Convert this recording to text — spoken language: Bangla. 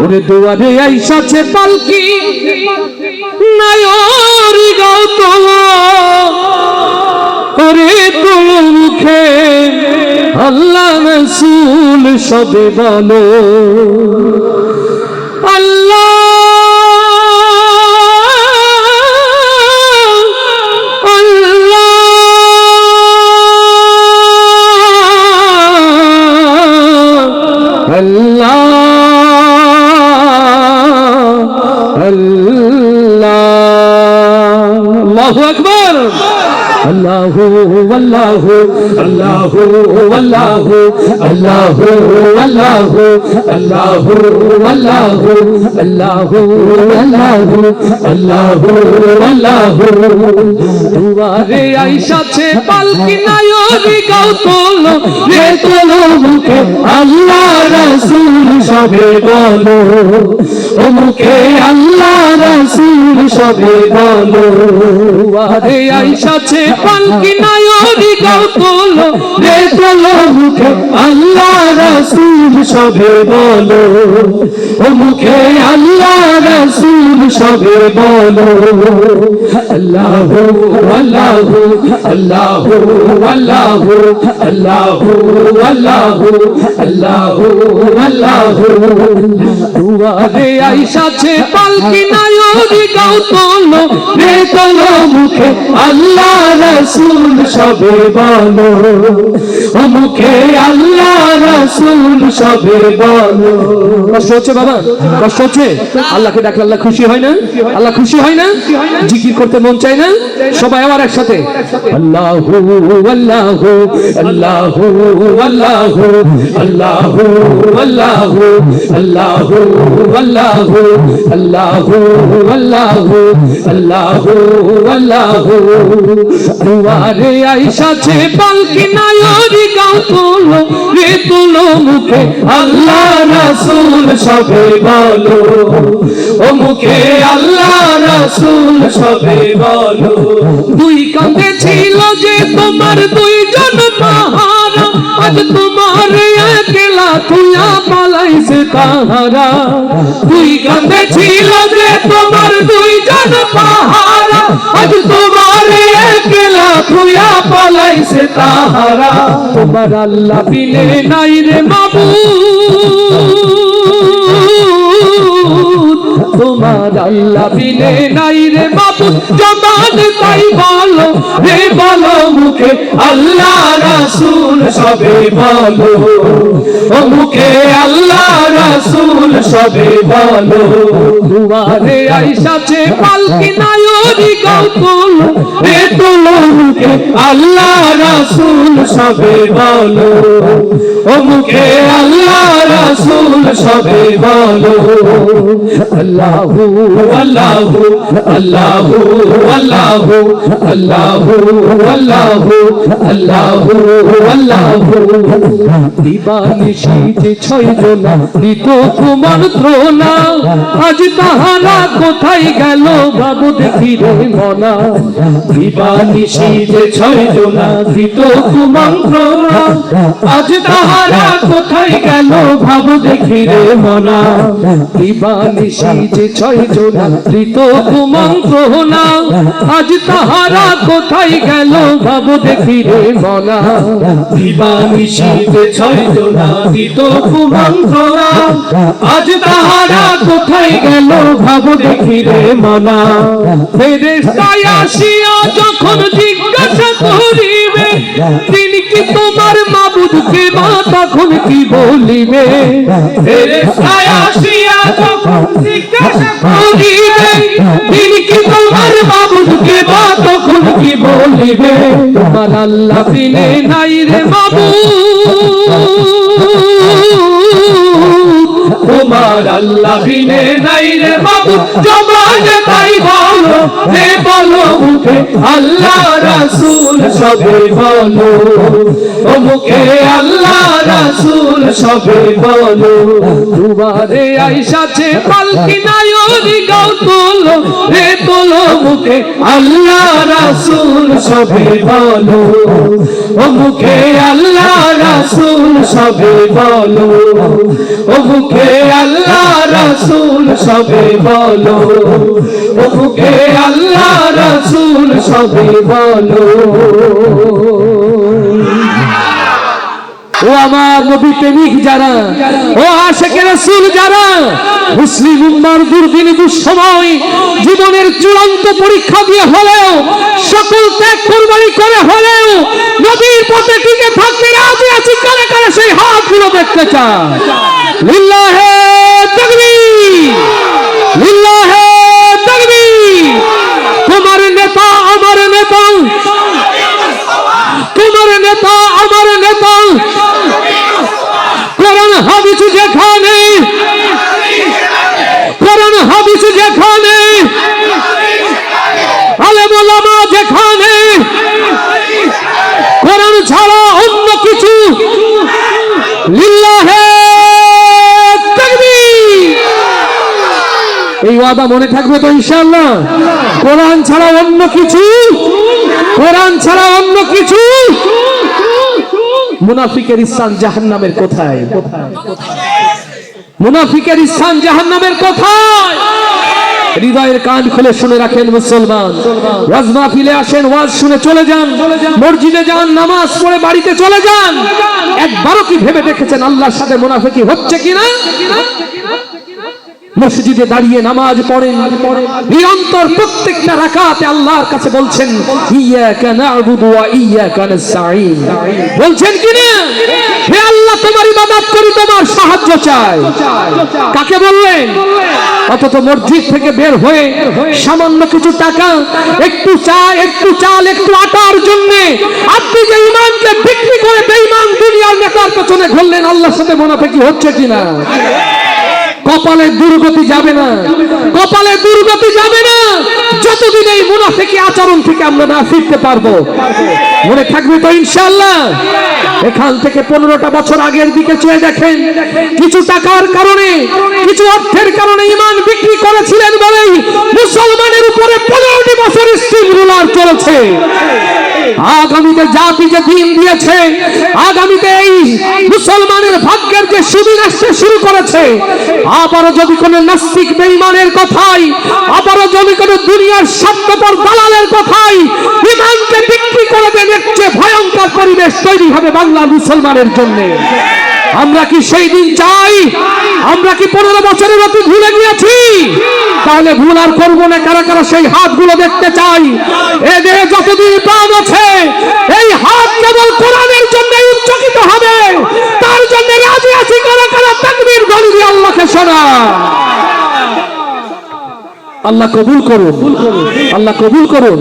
ওরে দুয়ারে আইসাছে পালকি নায়রি গাও তোলো ওরে তোলো মুখে আল্লাহ রাসূল সবে বলো আল্লাহ Allahu Akbar Allahu Allahu Allahu Allahu Allahu Allahu Allahu Allahu Allahu Allahu Allahu দুয়ারে আইসাছে পালকি নায়রি গাও তোলো রে তোলো মুখে আল্লাহ রাসূল সবে বলো ও মুখে আল্লাহ রাসূল সবে বলো দুয়ারে আইসাছে পালকি নায়রি গাও তোলো রে তোলো মুখে আল্লাহ রাসূল সবে বলো ও মুখে আল্লাহ রাসূল সবে বলো আল্লাহু আল্লাহু আল্লাহু আল্লাহু আল্লাহু আল্লাহু আল্লাহু আল্লাহু দুয়ারে আইসাছে পালকি নায়রি গাও তোলো রে তোলো মুখে আল্লাহ রাসূল সবে বলো ও মুখে আল্লাহ রাসূল সবে বলো কষ্ট হচ্ছে বাবা কষ্ট হচ্ছে আল্লাহকে ডাকলে আল্লাহ খুশি হয় না আল্লাহ খুশি হয় না জিকির করতে মন চায় না সবাই আবার একসাথে আল্লাহু আল্লাহু আল্লাহু আল্লাহু আল্লাহু আল্লাহু আল্লাহু আল্লাহু আল্লাহু আল্লাহু আল্লাহু আল্লাহু দুয়ারে আইসাছে পালকি নায়রি গাও তোলো রে তোলো মুখে আল্লাহ রাসূল সবে বলো ও মুখে আল্লাহ রাসূল সবে বলো দুই কাঁধে ছিল যে তোমার দুইজন পাহারা আজ তোমার একলা তুইয়া পালাইছে তাহারা দুই কাঁধে ছিল যে তোমার দুইজন পাহারা আজ তোমার একলা তুইয়া পালাইছে তাহারা তোমার আল্লাহ বিনে নাই রে মাবুদ তোমার আল্লাহ বিনে নাই রে মাবুদ জবান তাই বলো রে বলো মুখে আল্লাহ রাসূল সবে বলো ও মুখে আল্লাহ রাসূল সবে বলো দুয়ারে আইসাছে পালকি নায়রি গাও তোলো রে তোলো মুখে আল্লাহ রাসূল সবে বলো ও মুখে আল্লাহ রাসূল সবে বলো আল্লাহু আল্লাহু আল্লাহু আল্লাহু আল্লাহু আল্লাহু আল্লাহু আল্লাহু দিবানিশি যে ছয়জন নিত কুমন্ত্রণা আজ তাহারা কোথায় গেল বাবু দেখি রে মনা দিবানিশি যে ছয়জন নিত কুমন্ত্রণা আজ তাহারা কোথায় গেল বাবু দেখি রে মনা দিবানিশি যে ছয়জন নিত কুমন্ত্রণা আজ তাহারা কোথায় গেল বাবু দেখি রে মনা দিবানিশি যে ছয়জন নিত কুমন্ত্রণা আজ তাহারা কোথায় গেল ভাব দেখি রে মনা ফেরেশতায় আসিয়া যখন জিজ্ঞাসা করিবে তিনি কি তোমার মাবুদকে মা তখন কি বলিবে ফেরেশতায় আসিয়া যখন জিজ্ঞাসা করিবে তিনি কি তোমার মাবুদকে মা তখন কি বলিবে তোমার আল্লাহ বিনে নাই রে মাবুদ তোমার আল্লাহ বিনে নাই রে মাবুদ জবান তাই বলো রে বলো মুখে আল্লাহ রাসূল সবে বলো ও মুখে আল্লাহ রাসূল সবে বলো দুয়ারে আইসাছে পালকি নায়রি গাও তোলো রে তোলো মুখে আল্লাহ রাসূল সবে বলো ও মুখে আল্লাহ রাসূল সবে বলো ও মুখে আল্লাহ রাসূল সবে বলো, ও মুখে আল্লাহ রাসূল সবে বলো। ও আমার নবী প্রেমিক যারা, ও আশিকে রাসূল যারা, মুসলিম উম্মার দুর্দিন দুঃসময় জীবনের চূড়ান্ত পরীক্ষা দিয়ে হলেও, সকল ত্যাগ কুরবানি করে হলেও নবীর পথে টিকে থাকতে রাজি আছি, কারা কারা সেই হাতগুলো দেখতে চায়? লিল্লাহে তাকবীর, লিল্লাহে তাকবীর। তোমার নেতা আমার নেতা, তোমার নেতা আমার নেতা, কোরআন হাদিস যেখানে, কোরআন হাদিস যেখানে, আলেম ওলামা যেখানে, কোরআন ছাড়া অন্য কিছু, লিল্লাহে তাকবীর। এই ওয়াদা মনে থাকবে তো ইনশাআল্লাহ? কোরআন ছাড়া অন্য কিছু, কোরআন ছাড়া অন্য কিছু। মুনাফিকের স্থান জাহান্নামের কোথায়? মুনাফিকের স্থান জাহান্নামের কোথায়? হৃদয়ের কান খুলে শুনে রাখেন মুসলমান। ওয়াজ মাহফিলে আসেন, ওয়াজ শুনে চলে যান, মসজিদে যান, নামাজ পড়ে বাড়িতে চলে যান। একবারও কি ভেবে দেখেছেন আল্লাহর সাথে মুনাফিকি হচ্ছে কিনা? মসজিদে দাঁড়িয়ে নামাজ পড়েন, নিরন্তর প্রত্যেকটা রাকাতে আল্লাহর কাছে বলছেন ইয়্যাকা না'বুদু ওয়া ইয়্যাকা নাস্তাঈন, বলছেন কিনা? হে আল্লাহ, তোমার ইবাদত করি, তোমার সাহায্য চাই। কাকে বললেন? অথচ মসজিদ থেকে বের হয়ে সামান্য কিছু টাকা, একটু চা, একটু চাল, একটু আটার জন্য আপনি যে ঈমানকে বিক্রি করে বেঈমান দুনিয়ার নেতার পেছনে ঘুরলেন, আল্লাহর সাথে মুনাফিকি হচ্ছে কিনা? কপালে দুর্গতি যাবে না, কপালে দুর্গতি যাবে না যতদিন এই মুনাফিকি আচরণ থেকে আমরা না ফিরতে পারবো। মনে থাকবে তো ইনশাআল্লাহ? এখান থেকে 15টা বছর আগের দিকে চেয়ে দেখেন, কিছু টাকার কারণে, কিছু অর্থের কারণে ঈমান বিক্রি করেছিলেন বলেই মুসলমানের উপরে 15টি বছর স্টিম রুলার চলেছে। আগামীতে জাতি যে দিন দিয়েছে, আগামীতে এই মুসলমানের ভাগ্যের যে সুদিন আসতে শুরু করেছে, আবারও যদি কোনো নাস্তিক বেঈমানের কথাই, আবারও যদি কোনো দুনিয়ার স্বার্থপর দালালের কথাই ঈমানকে বিক্রি করে দেন, এর চেয়ে ভয়ঙ্কর পরিবেশ তৈরি হবে বাংলার মুসলমানের জন্য। আমরা কি সেই দিন চাই? আমরা কি 15 বছরের অতি ভুলে গিয়েছি? তাহলে ভুল আর করবো না। কারা কারা সেই হাতগুলো দেখতে চাই? এ দেহে যতদিন প্রাণ আছে এই হাত কেবল কোরআনের জন্য উচ্চকিত হবে, তার জন্য রাজি আছি। কারা কারা তাকবীর ধ্বনি দিয়ে আল্লাহকে শোনা? আল্লাহ কবুল করুন, আল্লাহ কবুল করুন।